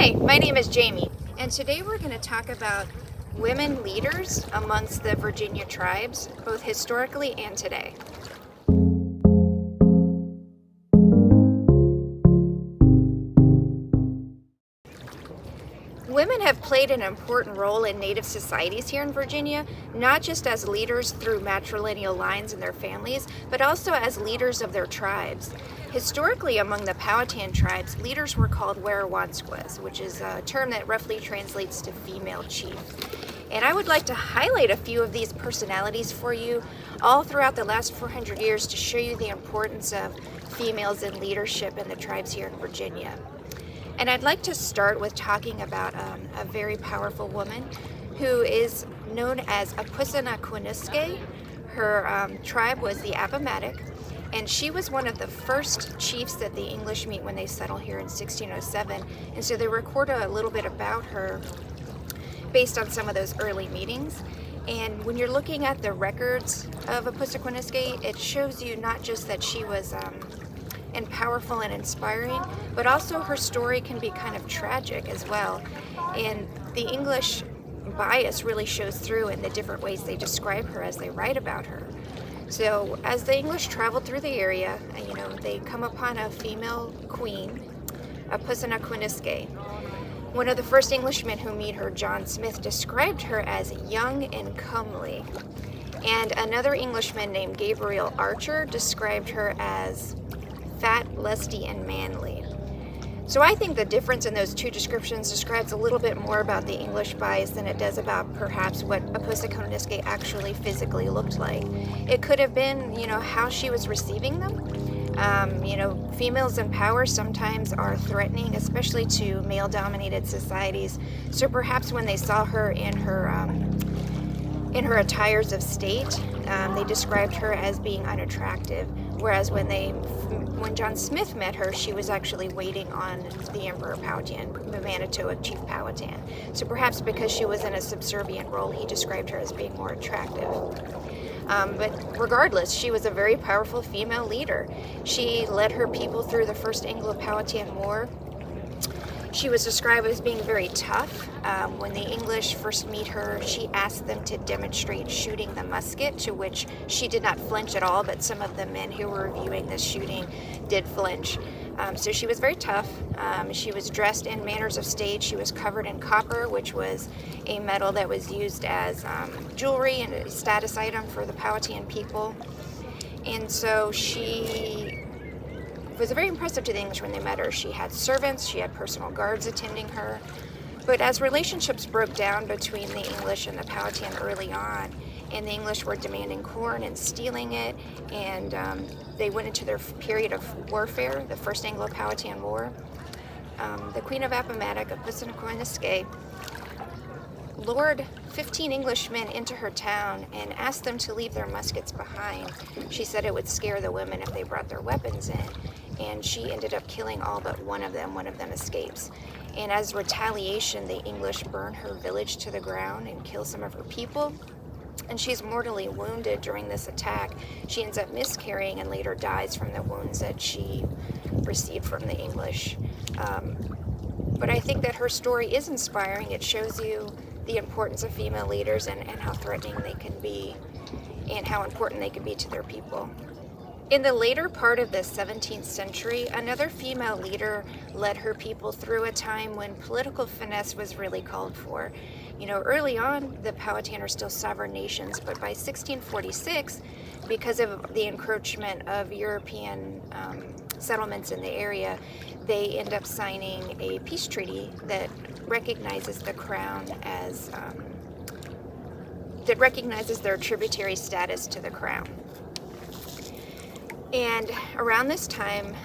Hi, my name is Jamie, and today we're going to talk about women leaders amongst the Virginia tribes, both historically and today. Women have played an important role in Native societies here in Virginia, not just as leaders through matrilineal lines in their families, but also as leaders of their tribes. Historically, among the Powhatan tribes, leaders were called Weroansquas, which is a term that roughly translates to female chief. And I would like to highlight a few of these personalities for you all throughout the last 400 years to show you the importance of females in leadership in the tribes here in Virginia. And I'd like to start with talking about a very powerful woman who is known as Apostate. Her tribe was the Appomattox, and she was one of the first chiefs that the English meet when they settle here in 1607. And so they record a little bit about her based on some of those early meetings. And when you're looking at the records of Apostate, it shows you not just that she was and powerful and inspiring, but also her story can be kind of tragic as well. And the English bias really shows through in the different ways they describe her as they write about her. So as the English traveled through the area, they come upon a female queen, Apostate. One of the first Englishmen who meet her, John Smith, described her as young and comely. And another Englishman named Gabriel Archer described her as fat, lusty, and manly. So I think the difference in those two descriptions describes a little bit more about the English bias than it does about perhaps what Apostate actually physically looked like. It could have been, how she was receiving them. Females in power sometimes are threatening, especially to male-dominated societies. So perhaps when they saw her in her attires of state, they described her as being unattractive. Whereas when John Smith met her, she was actually waiting on the Emperor Powhatan, the Manitowoc Chief Powhatan. So perhaps because she was in a subservient role, he described her as being more attractive. But regardless, she was a very powerful female leader. She led her people through the first Anglo-Powhatan War. She was described as being very tough. When the English first meet her, she asked them to demonstrate shooting the musket, to which she did not flinch at all, but some of the men who were viewing this shooting did flinch. So she was very tough. She was dressed in manners of state. She was covered in copper, which was a metal that was used as jewelry and a status item for the Powhatan people. And so she was very impressive to the English when they met her. She had servants, she had personal guards attending her. But as relationships broke down between the English and the Powhatan early on, and the English were demanding corn and stealing it, and they went into their period of warfare, the first Anglo-Powhatan War, the Queen of Appomattox, Apostate, lured 15 Englishmen into her town and asked them to leave their muskets behind. She said it would scare the women if they brought their weapons in, and she ended up killing all but one of them. One of them escapes. And as retaliation, the English burn her village to the ground and kill some of her people. And she's mortally wounded during this attack. She ends up miscarrying and later dies from the wounds that she received from the English. But I think that her story is inspiring. It shows you the importance of female leaders and how threatening they can be and how important they can be to their people. In the later part of the 17th century, another female leader led her people through a time when political finesse was really called for. Early on, the Powhatan are still sovereign nations, but by 1646, because of the encroachment of European settlements in the area, they end up signing a peace treaty that recognizes the crown as, that recognizes their tributary status to the crown. And around this time,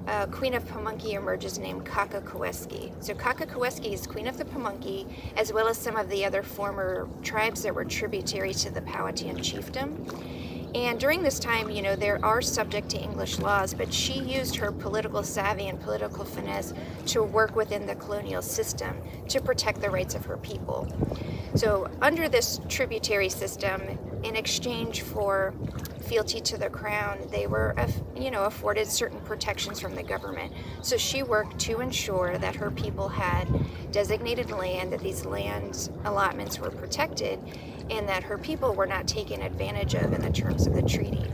a queen of Pamunkey emerges named Kakakoweski. So Kakakoweski is queen of the Pamunkey, as well as some of the other former tribes that were tributary to the Powhatan chiefdom. And during this time, they are subject to English laws, but she used her political savvy and political finesse to work within the colonial system to protect the rights of her people. So under this tributary system, in exchange for fealty to the crown, they were, afforded certain protections from the government. So she worked to ensure that her people had designated land, that these land allotments were protected, and that her people were not taken advantage of in the terms of the treaty.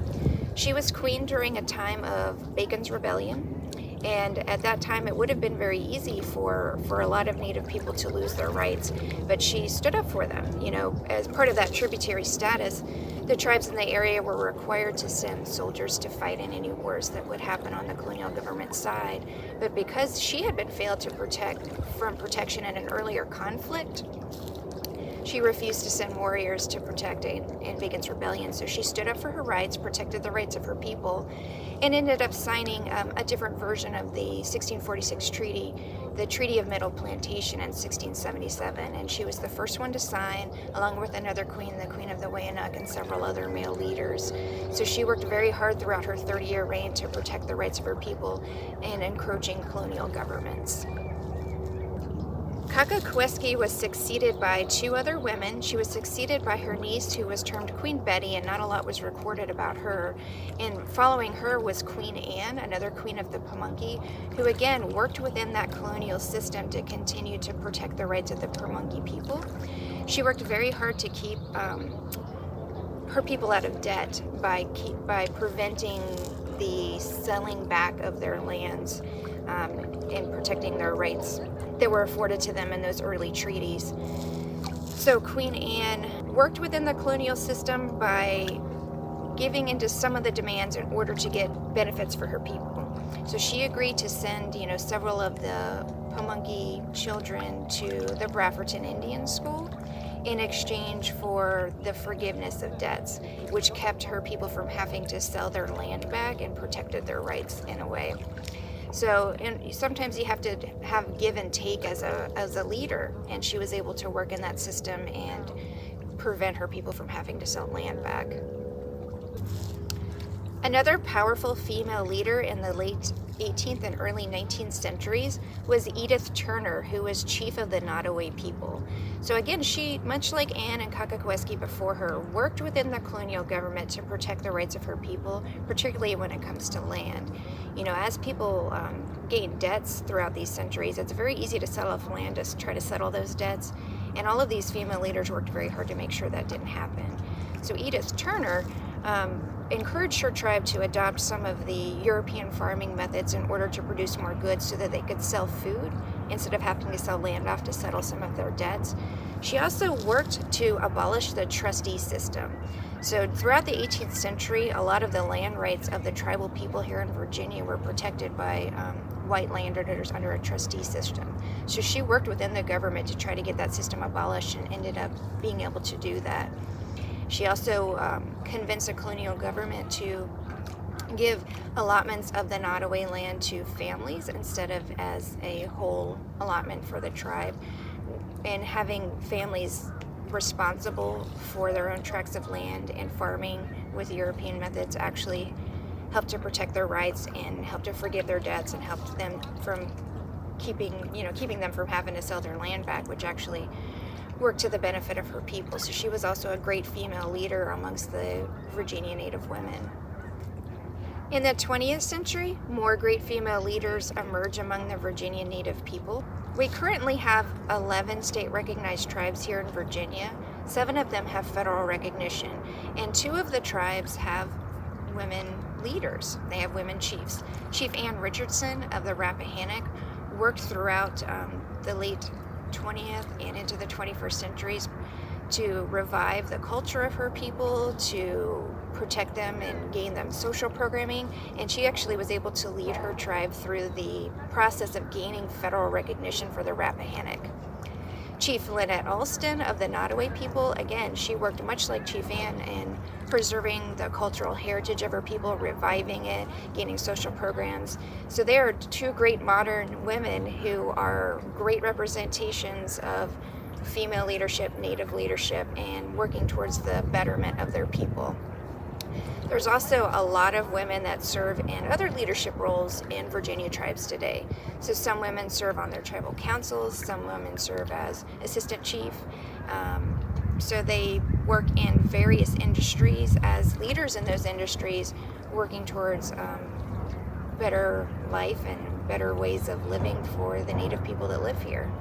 She was queen during a time of Bacon's Rebellion, and at that time it would have been very easy for a lot of Native people to lose their rights, but she stood up for them. As part of that tributary status, the tribes in the area were required to send soldiers to fight in any wars that would happen on the colonial government side. But because she had been failed to protect from protection in an earlier conflict, she refused to send warriors to protect in Bacon's Rebellion. So she stood up for her rights, protected the rights of her people, and ended up signing a different version of the 1646 treaty, the Treaty of Middle Plantation in 1677. And she was the first one to sign, along with another queen, the Queen of the Wayanoke, and several other male leaders. So she worked very hard throughout her 30-year reign to protect the rights of her people and encroaching colonial governments. Kakakweski was succeeded by two other women. She was succeeded by her niece, who was termed Queen Betty, and not a lot was recorded about her. And following her was Queen Anne, another queen of the Pamunkey, who again worked within that colonial system to continue to protect the rights of the Pamunkey people. She worked very hard to keep her people out of debt by preventing the selling back of their lands and protecting their rights that were afforded to them in those early treaties. So Queen Anne worked within the colonial system by giving into some of the demands in order to get benefits for her people. So she agreed to send, several of the Pamunkey children to the Brafferton Indian School in exchange for the forgiveness of debts, which kept her people from having to sell their land back and protected their rights in a way. So sometimes you have to have give and take as a leader, and she was able to work in that system and prevent her people from having to sell land back. Another powerful female leader in the late 18th and early 19th centuries was Edith Turner, who was chief of the Nottoway people. So again, she, much like Anne and Kakakweski before her, worked within the colonial government to protect the rights of her people, particularly when it comes to land. As people gain debts throughout these centuries, it's very easy to sell off land to try to settle those debts, and all of these female leaders worked very hard to make sure that didn't happen. So Edith Turner encouraged her tribe to adopt some of the European farming methods in order to produce more goods so that they could sell food instead of having to sell land off to settle some of their debts. She also worked to abolish the trustee system. So throughout the 18th century, a lot of the land rights of the tribal people here in Virginia were protected by white landowners under a trustee system. So she worked within the government to try to get that system abolished and ended up being able to do that. She also convinced the colonial government to give allotments of the Nottoway land to families instead of as a whole allotment for the tribe, and having families responsible for their own tracts of land and farming with European methods actually helped to protect their rights and helped to forgive their debts and helped them from keeping them from having to sell their land back, which actually worked to the benefit of her people. So she was also a great female leader amongst the Virginia Native women. In the 20th century, more great female leaders emerge among the Virginia Native people. We currently have 11 state-recognized tribes here in Virginia. 7 of them have federal recognition, and 2 of the tribes have women leaders. They have women chiefs. Chief Ann Richardson of the Rappahannock worked throughout the late 20th and into the 21st centuries to revive the culture of her people, to protect them and gain them social programming, and she actually was able to lead her tribe through the process of gaining federal recognition for the Rappahannock. Chief Lynette Alston of the Nottoway people, again, she worked much like Chief Ann in preserving the cultural heritage of her people, reviving it, gaining social programs. So they are 2 great modern women who are great representations of female leadership, Native leadership, and working towards the betterment of their people. There's also a lot of women that serve in other leadership roles in Virginia tribes today. So some women serve on their tribal councils, some women serve as assistant chief, So they work in various industries as leaders in those industries, working towards better life and better ways of living for the Native people that live here.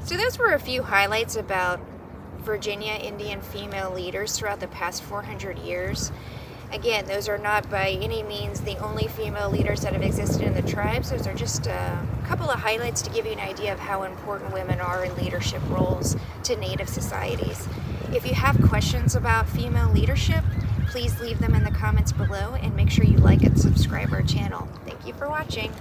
So those were a few highlights about Virginia Indian female leaders throughout the past 400 years. Again, those are not by any means the only female leaders that have existed in the tribes. Those are just a couple of highlights to give you an idea of how important women are in leadership roles to Native societies. If you have questions about female leadership, please leave them in the comments below and make sure you like and subscribe our channel. Thank you for watching.